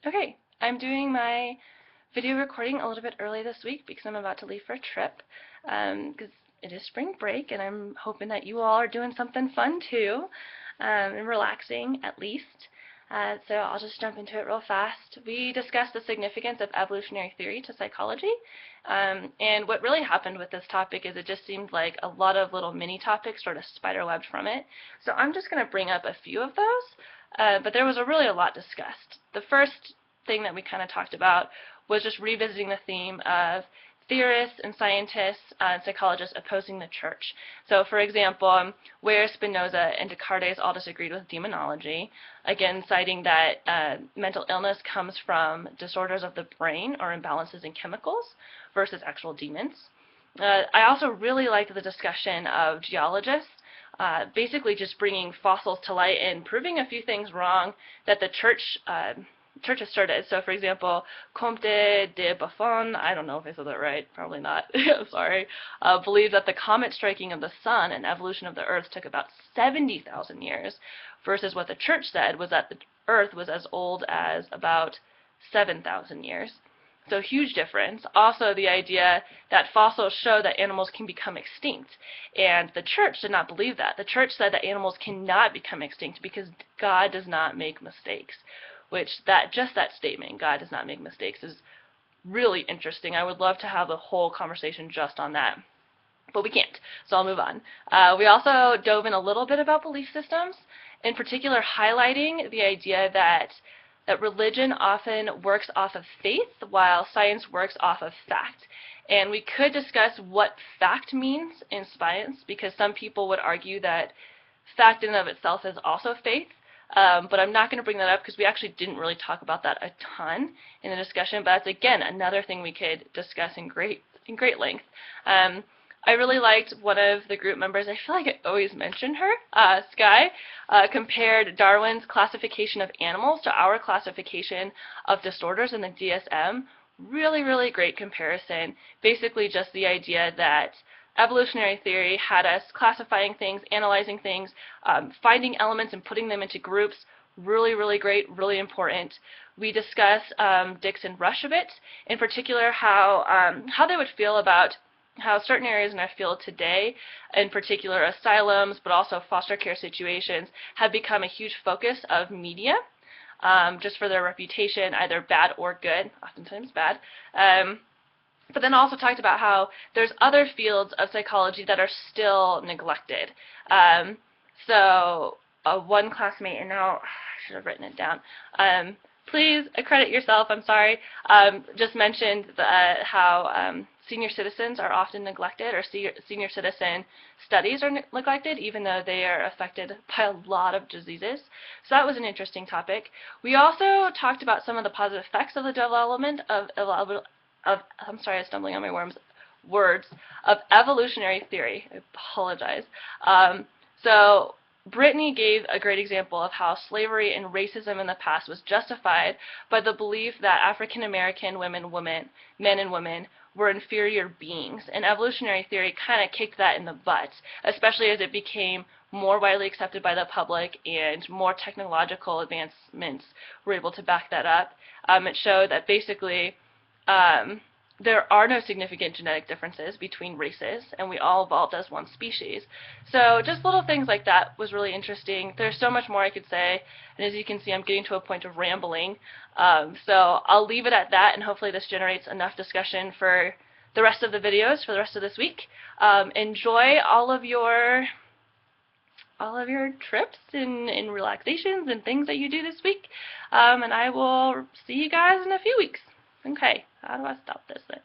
Okay, I'm doing my video recording a little bit early this week because I'm about to leave for a trip because it is spring break and I'm hoping that you all are doing something fun too and relaxing at least. So I'll just jump into it real fast. We discussed the significance of evolutionary theory to psychology, and what really happened with this topic is it just seemed like a lot of little mini topics sort of spiderwebbed from it. So I'm just going to bring up a few of those, but there was really a lot discussed. The first thing that we kind of talked about was just revisiting the theme of theorists and scientists and psychologists opposing the church. So, for example, where Spinoza and Descartes all disagreed with demonology, again citing that mental illness comes from disorders of the brain or imbalances in chemicals versus actual demons. I also really liked the discussion of geologists basically just bringing fossils to light and proving a few things wrong that the church has started. So, for example, Comte de Buffon, I don't know if I said that right, probably not, I'm sorry, believes that the comet striking of the sun and evolution of the earth took about 70,000 years, versus what the church said was that the earth was as old as about 7,000 years. So huge difference. Also the idea that fossils show that animals can become extinct. And the church did not believe that. The church said that animals cannot become extinct because God does not make mistakes. Which just that statement, God does not make mistakes, is really interesting. I would love to have a whole conversation just on that. But we can't, so I'll move on. We also dove in a little bit about belief systems, in particular highlighting the idea that religion often works off of faith while science works off of fact. And we could discuss what fact means in science, because some people would argue that fact in and of itself is also faith. But I'm not going to bring that up because we actually didn't really talk about that a ton in the discussion. But that's, again, another thing we could discuss in great length. I really liked one of the group members. I feel like I always mention her, Sky, compared Darwin's classification of animals to our classification of disorders in the DSM. Really, really great comparison. Basically just the idea that evolutionary theory had us classifying things, analyzing things, finding elements and putting them into groups. Really, really great, really important. We discussed Dix and Rush a bit, in particular how they would feel about how certain areas in our field today, in particular asylums, but also foster care situations, have become a huge focus of media, just for their reputation, either bad or good, oftentimes bad. But then also talked about how there's other fields of psychology that are still neglected. So one classmate, and now I should have written it down, please accredit yourself, I'm sorry, just mentioned how senior citizens are often neglected, or senior citizen studies are neglected, even though they are affected by a lot of diseases. So that was an interesting topic. We also talked about some of the positive effects of the development of I'm sorry, I'm stumbling on my words, of evolutionary theory. I apologize. So Brittany gave a great example of how slavery and racism in the past was justified by the belief that African American men and women were inferior beings. And evolutionary theory kind of kicked that in the butt, especially as it became more widely accepted by the public and more technological advancements were able to back that up. It showed that basically there are no significant genetic differences between races, and we all evolved as one species. So just little things like that was really interesting. There's so much more I could say, and as you can see, I'm getting to a point of rambling. So I'll leave it at that, and hopefully this generates enough discussion for the rest of the videos for the rest of this week. Enjoy all of your trips and relaxations and things that you do this week, and I will see you guys in a few weeks. Okay, how do I stop this thing?